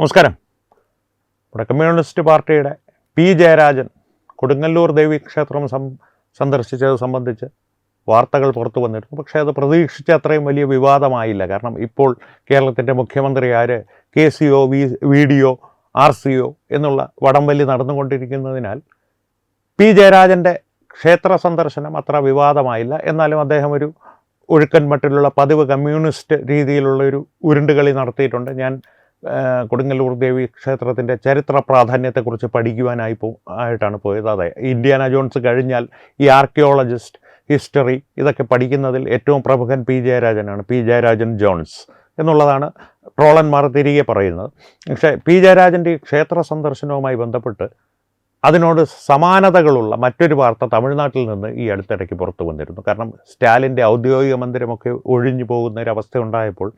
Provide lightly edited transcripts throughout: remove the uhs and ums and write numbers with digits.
നമസ്കാരം. ഇവിടെ കമ്മ്യൂണിസ്റ്റ് പാർട്ടിയുടെ പി ജയരാജൻ കൊടുങ്ങല്ലൂർ ദേവീക്ഷേത്രം സന്ദർശിച്ചത് സംബന്ധിച്ച് വാർത്തകൾ പുറത്തു വന്നിരുന്നു. പക്ഷേ അത് പ്രതീക്ഷിച്ച അത്രയും വലിയ വിവാദമായില്ല. കാരണം ഇപ്പോൾ കേരളത്തിൻ്റെ മുഖ്യമന്ത്രി ആര്, KCO, VDO, RCO എന്നുള്ള വടംവലി നടന്നുകൊണ്ടിരിക്കുന്നതിനാൽ പി ജയരാജൻ്റെ ക്ഷേത്ര സന്ദർശനം അത്ര വിവാദമായില്ല. എന്നാലും അദ്ദേഹം ഒരു ഒഴുക്കൻ മട്ടിലുള്ള പതിവ് കമ്മ്യൂണിസ്റ്റ് രീതിയിലുള്ള ഒരു ഉരുണ്ടുകളി നടത്തിയിട്ടുണ്ട്. ഞാൻ കൊടുങ്ങല്ലൂർ ദേവി ക്ഷേത്രത്തിൻ്റെ ചരിത്ര പ്രാധാന്യത്തെക്കുറിച്ച് ആയിട്ടാണ് പോയത്. അതെ, ഇന്ത്യാന ജോൺസ് കഴിഞ്ഞാൽ ഈ ആർക്കിയോളജിസ്റ്റ്, ഹിസ്റ്ററി ഇതൊക്കെ പഠിക്കുന്നതിൽ ഏറ്റവും പ്രമുഖൻ പി ജയരാജനാണ്. പി ജയരാജൻ ജോൺസ് എന്നുള്ളതാണ് ട്രോളന്മാർ തിരികെ പറയുന്നത്. പക്ഷേ പി ജയരാജൻ്റെ ക്ഷേത്ര സന്ദർശനവുമായി ബന്ധപ്പെട്ട് അതിനോട് സമാനതകളുള്ള മറ്റൊരു വാർത്ത തമിഴ്നാട്ടിൽ നിന്ന് ഈ അടുത്തിടയ്ക്ക് പുറത്തു വന്നിരുന്നു. കാരണം സ്റ്റാലിൻ്റെ ഔദ്യോഗിക മന്ദിരമൊക്കെ ഒഴിഞ്ഞു പോകുന്ന ഒരവസ്ഥ ഉണ്ടായപ്പോൾ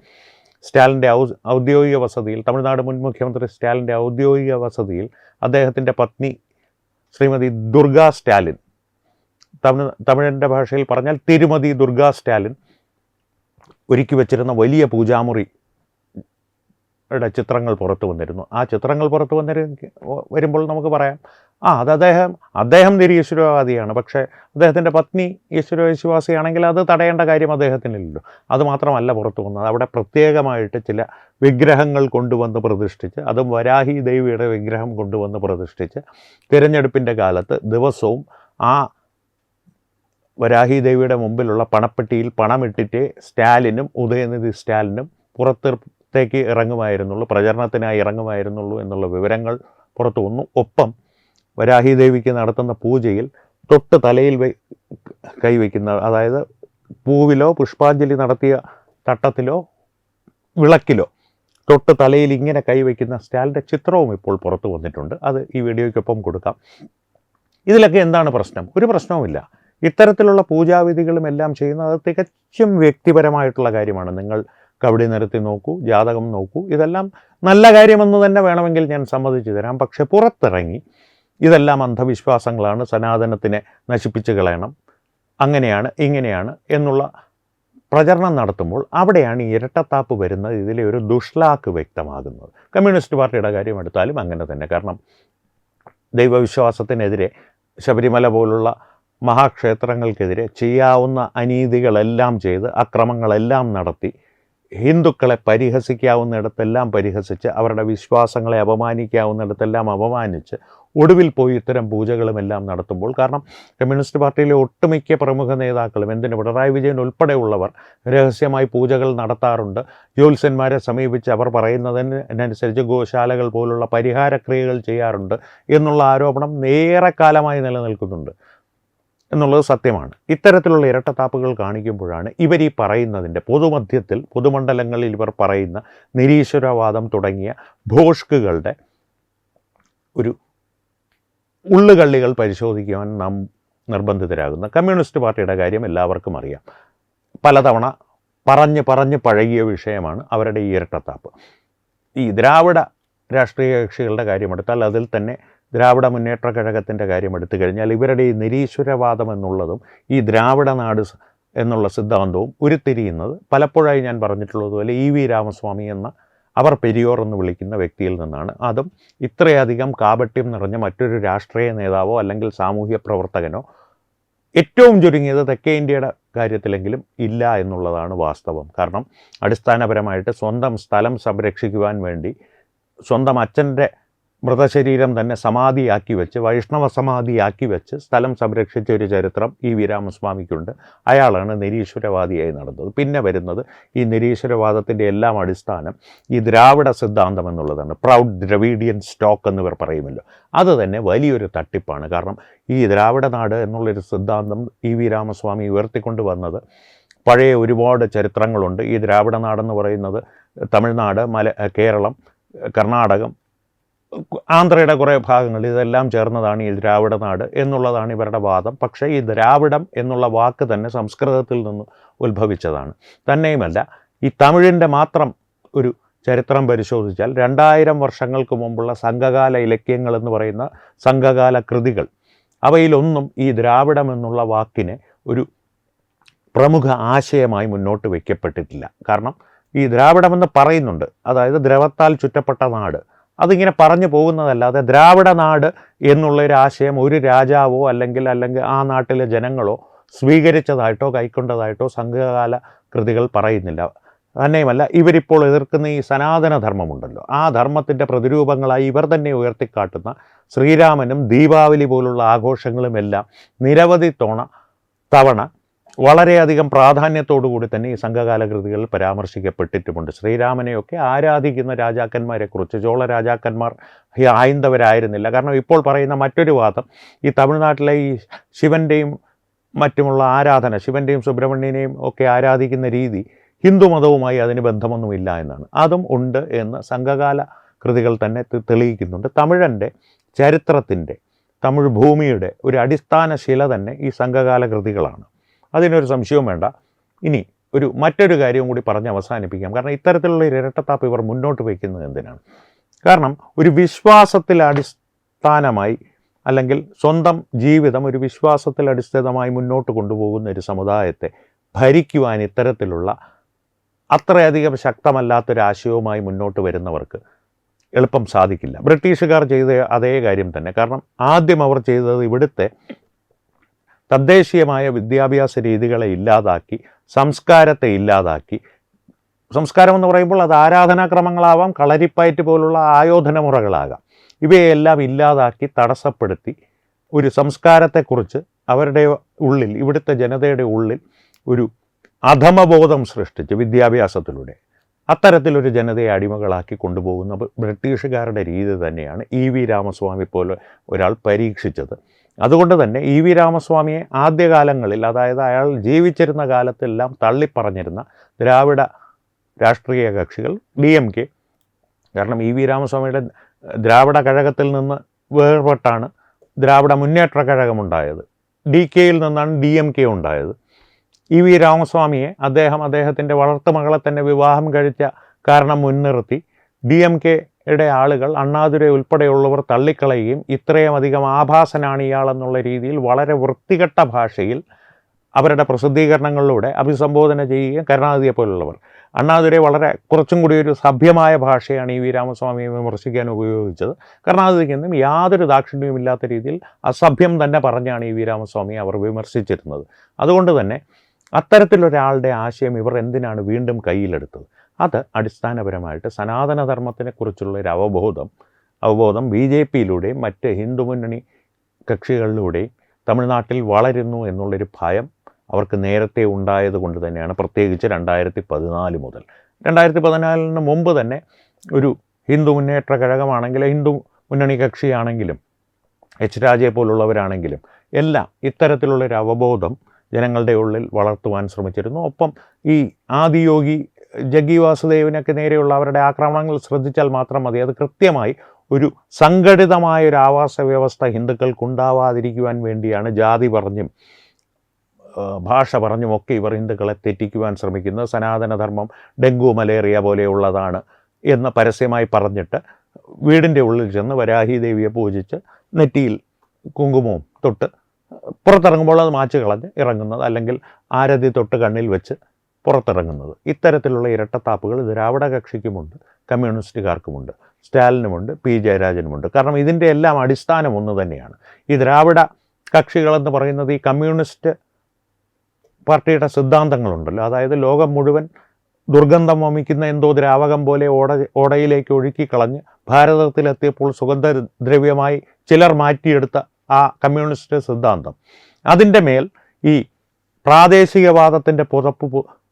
സ്റ്റാലിൻ്റെ ഔദ്യോഗിക വസതിയിൽ, തമിഴ്നാട് മുൻ മുഖ്യമന്ത്രി സ്റ്റാലിൻ്റെ ഔദ്യോഗിക വസതിയിൽ അദ്ദേഹത്തിൻ്റെ പത്നി ശ്രീമതി ദുർഗാ സ്റ്റാലിൻ, തമിഴിൻ്റെ ഭാഷയിൽ പറഞ്ഞാൽ തിരുമതി ദുർഗാ സ്റ്റാലിൻ ഒരുക്കി വച്ചിരുന്ന വലിയ പൂജാമുറി ചിത്രങ്ങൾ പുറത്തു വന്നിരുന്നു. ആ ചിത്രങ്ങൾ പുറത്തു വരുമ്പോൾ നമുക്ക് പറയാം, അത് അദ്ദേഹം നിരീശ്വരവാദിയാണ്. പക്ഷേ അദ്ദേഹത്തിൻ്റെ പത്നി ഈശ്വരവിശ്വാസിയാണെങ്കിൽ അത് തടയേണ്ട കാര്യം അദ്ദേഹത്തിനില്ലല്ലോ. അതുമാത്രമല്ല പുറത്തു വന്നത്, അവിടെ പ്രത്യേകമായിട്ട് ചില വിഗ്രഹങ്ങൾ കൊണ്ടുവന്ന് പ്രതിഷ്ഠിച്ച്, അതും വരാഹി ദേവിയുടെ വിഗ്രഹം കൊണ്ടുവന്ന് പ്രതിഷ്ഠിച്ച് തിരഞ്ഞെടുപ്പിൻ്റെ കാലത്ത് ദിവസവും ആ വരാഹി ദേവിയുടെ മുമ്പിലുള്ള പണപ്പെട്ടിയിൽ പണമിട്ടിട്ട് സ്റ്റാലിനും ഉദയനിധി സ്റ്റാലിനും പുറത്തേക്ക് ഇറങ്ങുമായിരുന്നുള്ളൂ, പ്രചരണത്തിനായി ഇറങ്ങുമായിരുന്നുള്ളൂ എന്നുള്ള വിവരങ്ങൾ പുറത്തു വന്നു. ഒപ്പം വരാഹി ദേവിക്ക് നടത്തുന്ന പൂജയിൽ തൊട്ട് തലയിൽ കൈവയ്ക്കുന്ന, അതായത് പൂവിലോ പുഷ്പാഞ്ജലി നടത്തിയ തട്ടത്തിലോ വിളക്കിലോ തൊട്ട് തലയിൽ ഇങ്ങനെ കൈവയ്ക്കുന്ന സ്റ്റാലിൻ്റെ ചിത്രവും ഇപ്പോൾ പുറത്തു വന്നിട്ടുണ്ട്. അത് ഈ വീഡിയോയ്ക്കൊപ്പം കൊടുക്കാം. ഇതിലൊക്കെ എന്താണ് പ്രശ്നം? ഒരു പ്രശ്നവുമില്ല. ഇത്തരത്തിലുള്ള പൂജാവിധികളും എല്ലാം ചെയ്യുന്നത് തികച്ചും വ്യക്തിപരമായിട്ടുള്ള കാര്യമാണ്. നിങ്ങൾ കബഡി നിരത്തി നോക്കൂ, ജാതകം നോക്കൂ, ഇതെല്ലാം നല്ല കാര്യമെന്ന് തന്നെ വേണമെങ്കിൽ ഞാൻ സമ്മതിച്ചു തരാം. പക്ഷെ പുറത്തിറങ്ങി ഇതെല്ലാം അന്ധവിശ്വാസങ്ങളാണ്, സനാതനത്തിനെ നശിപ്പിച്ച് കളയണം, അങ്ങനെയാണ് ഇങ്ങനെയാണ് എന്നുള്ള പ്രചരണം നടത്തുമ്പോൾ അവിടെയാണ് ഈ ഇരട്ടത്താപ്പ് വരുന്നത്, ഇതിലെ ഒരു ദുഷ്ലാക്ക് വ്യക്തമാകുന്നത്. കമ്മ്യൂണിസ്റ്റ് പാർട്ടിയുടെ കാര്യം എടുത്താലും അങ്ങനെ തന്നെ. കാരണം ദൈവവിശ്വാസത്തിനെതിരെ, ശബരിമല പോലുള്ള മഹാക്ഷേത്രങ്ങൾക്കെതിരെ ചെയ്യാവുന്ന അനീതികളെല്ലാം ചെയ്ത്, അക്രമങ്ങളെല്ലാം നടത്തി, ഹിന്ദുക്കളെ പരിഹസിക്കാവുന്നിടത്തെല്ലാം പരിഹസിച്ച്, അവരുടെ വിശ്വാസങ്ങളെ അപമാനിക്കാവുന്നിടത്തെല്ലാം അപമാനിച്ച്, ഒടുവിൽ പോയി ഇത്തരം പൂജകളുമെല്ലാം നടത്തുമ്പോൾ, കാരണം കമ്മ്യൂണിസ്റ്റ് പാർട്ടിയിലെ ഒട്ടുമിക്ക പ്രമുഖ നേതാക്കളും, എന്തിന് പിണറായി വിജയൻ ഉൾപ്പെടെയുള്ളവർ രഹസ്യമായി പൂജകൾ നടത്താറുണ്ട്. ജ്യോത്സ്യന്മാരെ സമീപിച്ച് അവർ പറയുന്നതിനനുസരിച്ച് ഗോശാലകൾ പോലുള്ള പരിഹാരക്രിയകൾ ചെയ്യാറുണ്ട് എന്നുള്ള ആരോപണം ഏറെക്കാലമായി നിലനിൽക്കുന്നുണ്ട് എന്നുള്ളത് സത്യമാണ്. ഇത്തരത്തിലുള്ള ഇരട്ടത്താപ്പുകൾ കാണിക്കുമ്പോഴാണ് ഇവർ ഈ പറയുന്നതിൻ്റെ പൊതുമധ്യത്തിൽ, പൊതുമണ്ഡലങ്ങളിൽ ഇവർ പറയുന്ന നിരീശ്വരവാദം തുടങ്ങിയ ഭോഷ്കുകളുടെ ഒരു ഉള്ളുകള്ളികൾ പരിശോധിക്കുവാൻ നാം നിർബന്ധിതരാകുന്ന. കമ്മ്യൂണിസ്റ്റ് പാർട്ടിയുടെ കാര്യം എല്ലാവർക്കും അറിയാം. പലതവണ പറഞ്ഞ് പഴകിയ വിഷയമാണ് അവരുടെ ഈ ഇരട്ടത്താപ്പ്. ഈ ദ്രാവിഡ രാഷ്ട്രീയ കക്ഷികളുടെ കാര്യമെടുത്താൽ, അതിൽ തന്നെ ദ്രാവിഡ മുന്നേറ്റ കഴകത്തിൻ്റെ കാര്യം എടുത്തു കഴിഞ്ഞാൽ, ഇവരുടെ ഈ നിരീശ്വരവാദം എന്നുള്ളതും ഈ ദ്രാവിഡ നാട് എന്നുള്ള സിദ്ധാന്തവും ഉരുത്തിരിയുന്നത് പലപ്പോഴായി ഞാൻ പറഞ്ഞിട്ടുള്ളതുപോലെ EV രാമസ്വാമി എന്ന അവർ പെരിയോർ എന്ന് വിളിക്കുന്ന വ്യക്തിയിൽ നിന്നാണ്. അതും ഇത്രയധികം കാപട്യം നിറഞ്ഞ മറ്റൊരു രാഷ്ട്രീയ നേതാവോ അല്ലെങ്കിൽ സാമൂഹ്യ പ്രവർത്തകനോ ഏറ്റവും ചുരുങ്ങിയത് തെക്കേ ഇന്ത്യയുടെ കാര്യത്തിലെങ്കിലും ഇല്ല എന്നുള്ളതാണ് വാസ്തവം. കാരണം അടിസ്ഥാനപരമായിട്ട് സ്വന്തം സ്ഥലം സംരക്ഷിക്കുവാൻ വേണ്ടി സ്വന്തം അച്ഛൻ്റെ മൃതശരീരം തന്നെ സമാധിയാക്കി വെച്ച്, വൈഷ്ണവ സമാധിയാക്കി വെച്ച് സ്ഥലം സംരക്ഷിച്ച ഒരു ചരിത്രം EV രാമസ്വാമിക്കുണ്ട്. അയാളാണ് നിരീശ്വരവാദിയായി നടന്നത്. പിന്നെ വരുന്നത് ഈ നിരീശ്വരവാദത്തിൻ്റെ എല്ലാം അടിസ്ഥാനം ഈ ദ്രാവിഡ സിദ്ധാന്തം എന്നുള്ളതാണ്. പ്രൗഡ് ദ്രവീഡിയൻ സ്റ്റോക്ക് എന്നിവർ പറയുമല്ലോ, അത് തന്നെ വലിയൊരു തട്ടിപ്പാണ്. കാരണം ഈ ദ്രാവിഡ നാട് എന്നുള്ളൊരു സിദ്ധാന്തം EV രാമസ്വാമി ഉയർത്തിക്കൊണ്ട് വന്നത് പഴയ ഒരുപാട് ചരിത്രങ്ങളുണ്ട്. ഈ ദ്രാവിഡ നാടെന്ന് പറയുന്നത് തമിഴ്നാട്, കേരളം, കർണാടകം, ആന്ധ്രയുടെ കുറേ ഭാഗങ്ങൾ, ഇതെല്ലാം ചേർന്നതാണ് ഈ ദ്രാവിഡ നാട് എന്നുള്ളതാണ് ഇവരുടെ വാദം. പക്ഷേ ഈ ദ്രാവിഡം എന്നുള്ള വാക്ക് തന്നെ സംസ്കൃതത്തിൽ നിന്ന് ഉത്ഭവിച്ചതാണ്. തന്നെയുമല്ല, ഈ തമിഴിൻ്റെ മാത്രം ഒരു ചരിത്രം പരിശോധിച്ചാൽ 2000 വർഷങ്ങൾക്ക് മുമ്പുള്ള സംഘകാല ഇലക്യങ്ങൾ എന്ന് പറയുന്ന സംഘകാല കൃതികൾ, അവയിലൊന്നും ഈ ദ്രാവിഡം എന്നുള്ള വാക്കിനെ ഒരു പ്രമുഖ ആശയമായി മുന്നോട്ട് വയ്ക്കപ്പെട്ടിട്ടില്ല. കാരണം ഈ ദ്രാവിഡമെന്ന് പറയുന്നുണ്ട്, അതായത് ദ്രവത്താൽ ചുറ്റപ്പെട്ട നാട്, അതിങ്ങനെ പറഞ്ഞു പോകുന്നതല്ലാതെ ദ്രാവിഡ നാട് എന്നുള്ളൊരു ആശയം ഒരു രാജാവോ അല്ലെങ്കിൽ ആ നാട്ടിലെ ജനങ്ങളോ സ്വീകരിച്ചതായിട്ടോ കൈക്കൊണ്ടതായിട്ടോ സംഘകാല കൃതികൾ പറയുന്നില്ല. തന്നെയുമല്ല, ഇവരിപ്പോൾ എതിർക്കുന്ന ഈ സനാതനധർമ്മമുണ്ടല്ലോ, ആ ധർമ്മത്തിൻ്റെ പ്രതിരൂപങ്ങളായി ഇവർ തന്നെ ഉയർത്തിക്കാട്ടുന്ന ശ്രീരാമനും ദീപാവലി പോലുള്ള ആഘോഷങ്ങളുമെല്ലാം നിരവധി തവണ വളരെയധികം പ്രാധാന്യത്തോടുകൂടി തന്നെ ഈ സംഘകാല കൃതികളിൽ പരാമർശിക്കപ്പെട്ടിട്ടുമുണ്ട്. ശ്രീരാമനെയൊക്കെ ആരാധിക്കുന്ന രാജാക്കന്മാരെക്കുറിച്ച്, ചോള രാജാക്കന്മാർ ഹൈന്ദവരായിരുന്നില്ല. കാരണം ഇപ്പോൾ പറയുന്ന മറ്റൊരു വാദം, ഈ തമിഴ്നാട്ടിലെ ഈ ശിവൻ്റെയും മറ്റുമുള്ള ആരാധന, ശിവൻ്റെയും സുബ്രഹ്മണ്യനെയും ഒക്കെ ആരാധിക്കുന്ന രീതി ഹിന്ദുമതവുമായി അതിന് ബന്ധമൊന്നുമില്ല എന്നാണ്. അതും ഉണ്ട് എന്ന് സംഘകാല കൃതികൾ തന്നെ തെളിയിക്കുന്നുണ്ട്. തമിഴൻ്റെ ചരിത്രത്തിൻ്റെ, തമിഴ് ഭൂമിയുടെ ഒരു അടിസ്ഥാന ശില തന്നെ ഈ സംഘകാല കൃതികളാണ്. അതിനൊരു സംശയവും വേണ്ട. ഇനി മറ്റൊരു കാര്യവും കൂടി പറഞ്ഞ് അവസാനിപ്പിക്കാം. കാരണം ഇത്തരത്തിലുള്ള ഒരു ഇരട്ടത്താപ്പ് ഇവർ മുന്നോട്ട് വയ്ക്കുന്നത് എന്തിനാണ്? കാരണം ഒരു വിശ്വാസത്തിൽ അടിസ്ഥാനമായി അല്ലെങ്കിൽ സ്വന്തം ജീവിതം ഒരു വിശ്വാസത്തിൽ അടിസ്ഥാനമായി മുന്നോട്ട് കൊണ്ടുപോകുന്ന ഒരു സമുദായത്തെ ഭരിക്കുവാൻ ഇത്തരത്തിലുള്ള അത്രയധികം ശക്തമല്ലാത്തൊരാശയവുമായി മുന്നോട്ട് വരുന്നവർക്ക് എളുപ്പം സാധിക്കില്ല. ബ്രിട്ടീഷുകാർ ചെയ്ത അതേ കാര്യം തന്നെ. കാരണം ആദ്യം അവർ ചെയ്തത് ഇവിടുത്തെ തദ്ദേശീയമായ വിദ്യാഭ്യാസ രീതികളെ ഇല്ലാതാക്കി, സംസ്കാരത്തെ ഇല്ലാതാക്കി. സംസ്കാരം എന്ന് പറയുമ്പോൾ അത് ആരാധനാക്രമങ്ങളാവാം, കളരിപ്പയറ്റ് പോലുള്ള ആയോധന മുറകളാകാം. ഇവയെല്ലാം ഇല്ലാതാക്കി തടസ്സപ്പെടുത്തി ഒരു സംസ്കാരത്തെക്കുറിച്ച് അവരുടെ ഉള്ളിൽ, ഇവിടുത്തെ ജനതയുടെ ഉള്ളിൽ ഒരു അധമബോധം സൃഷ്ടിച്ച് വിദ്യാഭ്യാസത്തിലൂടെ അത്തരത്തിലൊരു ജനതയെ അടിമകളാക്കി കൊണ്ടുപോകുന്ന ബ്രിട്ടീഷുകാരുടെ രീതി തന്നെയാണ് EV രാമസ്വാമി പോലെ ഒരാൾ പരീക്ഷിച്ചത്. അതുകൊണ്ട് തന്നെ EV രാമസ്വാമിയെ ആദ്യകാലങ്ങളിൽ, അതായത് അയാൾ ജീവിച്ചിരുന്ന കാലത്തെല്ലാം തള്ളിപ്പറഞ്ഞിരുന്ന ദ്രാവിഡ രാഷ്ട്രീയ കക്ഷികൾ DMK, കാരണം EV രാമസ്വാമിയുടെ ദ്രാവിഡ കഴകത്തിൽ നിന്ന് വേർപെട്ടാണ് ദ്രാവിഡ മുന്നേറ്റ കഴകമുണ്ടായത്. DKയിൽ നിന്നാണ് DMK ഉണ്ടായത്. EV രാമസ്വാമിയെ അദ്ദേഹത്തിൻ്റെ വളർത്തുമകളെ തന്നെ വിവാഹം കഴിച്ച കാരണം മുൻനിർത്തി DMKയുടെ ആളുകൾ, അണ്ണാദുരൈ ഉൾപ്പെടെയുള്ളവർ തള്ളിക്കളയുകയും ഇത്രയും അധികം ആഭാസനാണ് ഇയാളെന്നുള്ള രീതിയിൽ വളരെ വൃത്തികെട്ട ഭാഷയിൽ അവരുടെ പ്രസിദ്ധീകരണങ്ങളിലൂടെ അഭിസംബോധന ചെയ്യുകയും, കരുണാനിധിയെ പോലുള്ളവർ. അണ്ണാദുരൈ വളരെ കുറച്ചും കൂടി ഒരു സഭ്യമായ ഭാഷയാണ് EV രാമസ്വാമിയെ വിമർശിക്കാൻ ഉപയോഗിച്ചത്. കരുണാനിധിക്കൊന്നും യാതൊരു ദാക്ഷിണ്യവും ഇല്ലാത്ത രീതിയിൽ അസഭ്യം തന്നെ പറഞ്ഞാണ് EV രാമസ്വാമിയെ അവർ വിമർശിച്ചിരുന്നത്. അതുകൊണ്ട് തന്നെ അത്തരത്തിലൊരാളുടെ ആശയം ഇവർ എന്തിനാണ് വീണ്ടും കയ്യിലെടുത്തത്? അത് അടിസ്ഥാനപരമായിട്ട് സനാതനധർമ്മത്തിനെക്കുറിച്ചുള്ള ഒരു അവബോധം BJPയിലൂടെയും മറ്റ് ഹിന്ദുമുന്നണി കക്ഷികളിലൂടെയും തമിഴ്നാട്ടിൽ വളരുന്നു എന്നുള്ളൊരു ഭയം അവർക്ക് നേരത്തെ ഉണ്ടായത് കൊണ്ട് തന്നെയാണ്. പ്രത്യേകിച്ച് 2014 മുതൽ. 2014 മുമ്പ് തന്നെ ഒരു ഹിന്ദു മുന്നേറ്റ കഴകമാണെങ്കിലും ഹിന്ദു മുന്നണി കക്ഷിയാണെങ്കിലും H രാജയെ പോലുള്ളവരാണെങ്കിലും എല്ലാം ഇത്തരത്തിലുള്ളൊരു അവബോധം ജനങ്ങളുടെ ഉള്ളിൽ വളർത്തുവാൻ ശ്രമിച്ചിരുന്നു. ഒപ്പം ഈ ആദിയോഗി ജഗ്ഗി വാസുദേവിനൊക്കെ നേരെയുള്ള അവരുടെ ആക്രമണങ്ങൾ ശ്രദ്ധിച്ചാൽ മാത്രം മതി. അത് കൃത്യമായി ഒരു സംഘടിതമായൊരു ആവാസ വ്യവസ്ഥ ഹിന്ദുക്കൾക്കുണ്ടാവാതിരിക്കുവാൻ വേണ്ടിയാണ് ജാതി പറഞ്ഞും ഭാഷ പറഞ്ഞുമൊക്കെ ഇവർ ഹിന്ദുക്കളെ തെറ്റിക്കുവാൻ ശ്രമിക്കുന്നത്. സനാതനധർമ്മം ഡെങ്കു മലേറിയ പോലെയുള്ളതാണ് എന്ന് പരസ്യമായി പറഞ്ഞിട്ട് വീടിൻ്റെ ഉള്ളിൽ ചെന്ന് വരാഹി ദേവിയെ പൂജിച്ച് നെറ്റിയിൽ കുങ്കുമവും തൊട്ട് പുറത്തിറങ്ങുമ്പോൾ അത് മാച്ച് കളഞ്ഞ് ഇറങ്ങുന്നത്, അല്ലെങ്കിൽ ആരതി തൊട്ട് കണ്ണിൽ വെച്ച് പുറത്തിറങ്ങുന്നത്. ഇത്തരത്തിലുള്ള ഇരട്ടത്താപ്പുകൾ ദ്രാവിഡ കക്ഷിക്കുമുണ്ട്, കമ്മ്യൂണിസ്റ്റുകാർക്കുമുണ്ട്, സ്റ്റാലിനുമുണ്ട്, P ജയരാജനുമുണ്ട്. കാരണം ഇതിൻ്റെ എല്ലാം അടിസ്ഥാനം ഒന്ന് തന്നെയാണ്. ഈ ദ്രാവിഡ കക്ഷികളെന്ന് പറയുന്നത് ഈ കമ്മ്യൂണിസ്റ്റ് പാർട്ടിയുടെ സിദ്ധാന്തങ്ങളുണ്ടല്ലോ, അതായത് ലോകം മുഴുവൻ ദുർഗന്ധം വമിക്കുന്ന എന്തോ ദ്രാവകം പോലെ ഓടയിലേക്ക് ഒഴുക്കിക്കളഞ്ഞ് ഭാരതത്തിലെത്തിയപ്പോൾ സുഗന്ധദ്രവ്യമായി ചിലർ മാറ്റിയെടുത്ത ആ കമ്മ്യൂണിസ്റ്റ് സിദ്ധാന്തം, അതിൻ്റെ മേൽ ഈ പ്രാദേശികവാദത്തിൻ്റെ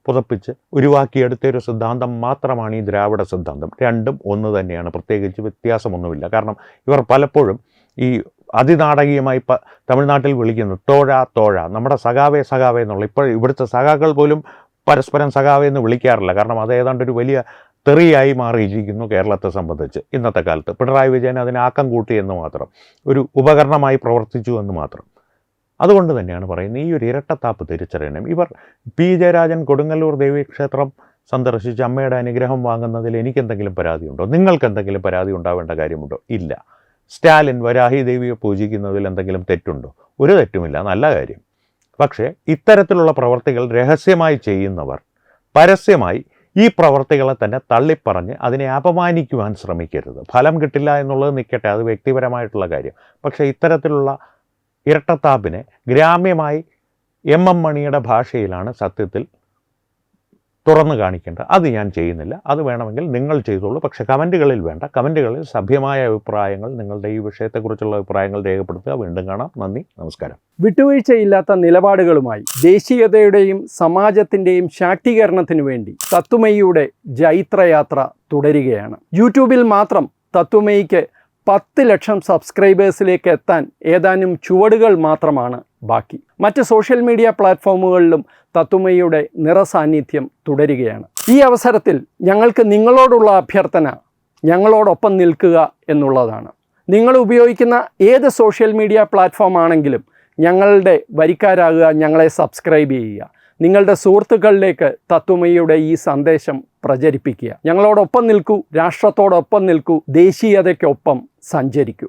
പുതപ്പിച്ച് ഉരുവാക്കിയെടുത്തൊരു സിദ്ധാന്തം മാത്രമാണ് ഈ ദ്രാവിഡ സിദ്ധാന്തം. രണ്ടും ഒന്ന് തന്നെയാണ്, പ്രത്യേകിച്ച് വ്യത്യാസമൊന്നുമില്ല. കാരണം ഇവർ പലപ്പോഴും ഈ അതിനാടകീയമായി തമിഴ്നാട്ടിൽ വിളിക്കുന്നു തോഴ, നമ്മുടെ സഖാവേ എന്നുള്ള. ഇപ്പോൾ ഇവിടുത്തെ സഖാക്കൾ പോലും പരസ്പരം സഖാവേ എന്ന് വിളിക്കാറില്ല. കാരണം അത് ഏതാണ്ട് ഒരു വലിയ തെറിയായി മാറിയിരിക്കുന്നു കേരളത്തെ സംബന്ധിച്ച് ഇന്നത്തെ കാലത്ത്. പിണറായി വിജയൻ അതിന് ആക്കം കൂട്ടി എന്ന് മാത്രം, ഒരു ഉപകരണമായി പ്രവർത്തിച്ചു എന്ന് മാത്രം. അതുകൊണ്ട് തന്നെയാണ് പറയുന്നത്, ഈ ഒരു ഇരട്ടത്താപ്പ് തിരിച്ചറിയണം. ഇവർ P ജയരാജൻ കൊടുങ്ങല്ലൂർ ദേവീക്ഷേത്രം സന്ദർശിച്ച് അമ്മയുടെ അനുഗ്രഹം വാങ്ങുന്നതിൽ എനിക്കെന്തെങ്കിലും പരാതിയുണ്ടോ? നിങ്ങൾക്ക് എന്തെങ്കിലും പരാതി ഉണ്ടാവേണ്ട കാര്യമുണ്ടോ? ഇല്ല. സ്റ്റാലിൻ വരാഹി ദേവിയെ പൂജിക്കുന്നതിൽ എന്തെങ്കിലും തെറ്റുണ്ടോ? ഒരു തെറ്റുമില്ല, നല്ല കാര്യം. പക്ഷേ ഇത്തരത്തിലുള്ള പ്രവർത്തികൾ രഹസ്യമായി ചെയ്യുന്നവർ പരസ്യമായി ഈ പ്രവർത്തികളെ തന്നെ തള്ളിപ്പറഞ്ഞ് അതിനെ അപമാനിക്കുവാൻ ശ്രമിക്കരുത്. ഫലം കിട്ടില്ല എന്നുള്ളത് നിൽക്കട്ടെ, അത് വ്യക്തിപരമായിട്ടുള്ള കാര്യം. പക്ഷേ ഇത്തരത്തിലുള്ള ഇരട്ടത്താപ്പിനെ ഗ്രാമ്യമായി എം മണിയുടെ ഭാഷയിലാണ് സത്യത്തിൽ തുറന്നു കാണിക്കേണ്ടത്. അത് ഞാൻ ചെയ്യുന്നില്ല. അത് വേണമെങ്കിൽ നിങ്ങൾ ചെയ്തോളൂ. പക്ഷേ കമൻറ്റുകളിൽ വേണ്ട. കമൻറ്റുകളിൽ സഭ്യമായ അഭിപ്രായങ്ങൾ, നിങ്ങളുടെ ഈ വിഷയത്തെക്കുറിച്ചുള്ള അഭിപ്രായങ്ങൾ രേഖപ്പെടുത്തുക. വീണ്ടും കാണാം. നന്ദി, നമസ്കാരം. വിട്ടുവീഴ്ചയില്ലാത്ത നിലപാടുകളുമായി ദേശീയതയുടെയും സമാജത്തിൻ്റെയും ശാക്തീകരണത്തിനു വേണ്ടി തത്വമയിയുടെ ജൈത്രയാത്ര തുടരുകയാണ്. യൂട്യൂബിൽ മാത്രം തത്വമയിക്ക് 10 ലക്ഷം സബ്സ്ക്രൈബേഴ്സിലേക്ക് എത്താൻ ഏതാനും ചുവടുകൾ മാത്രമാണ് ബാക്കി. മറ്റ് സോഷ്യൽ മീഡിയ പ്ലാറ്റ്ഫോമുകളിലും തത്വമയിയുടെ നിറസാന്നിധ്യം തുടരുകയാണ്. ഈ അവസരത്തിൽ ഞങ്ങൾക്ക് നിങ്ങളോടുള്ള അഭ്യർത്ഥന ഞങ്ങളോടൊപ്പം നിൽക്കുക എന്നുള്ളതാണ്. നിങ്ങൾ ഉപയോഗിക്കുന്ന ഏത് സോഷ്യൽ മീഡിയ പ്ലാറ്റ്ഫോം ആണെങ്കിലും ഞങ്ങളുടെ വരിക്കാരാകുക, ഞങ്ങളെ സബ്സ്ക്രൈബ് ചെയ്യുക. നിങ്ങളുടെ സുഹൃത്തുക്കളിലേക്ക് തത്വമയിയുടെ ഈ സന്ദേശം പ്രചരിപ്പിക്കുക. ഞങ്ങളോടൊപ്പം നിൽക്കൂ, രാഷ്ട്രത്തോടൊപ്പം നിൽക്കൂ, ദേശീയതയ്ക്കൊപ്പം സഞ്ചരിക്കൂ.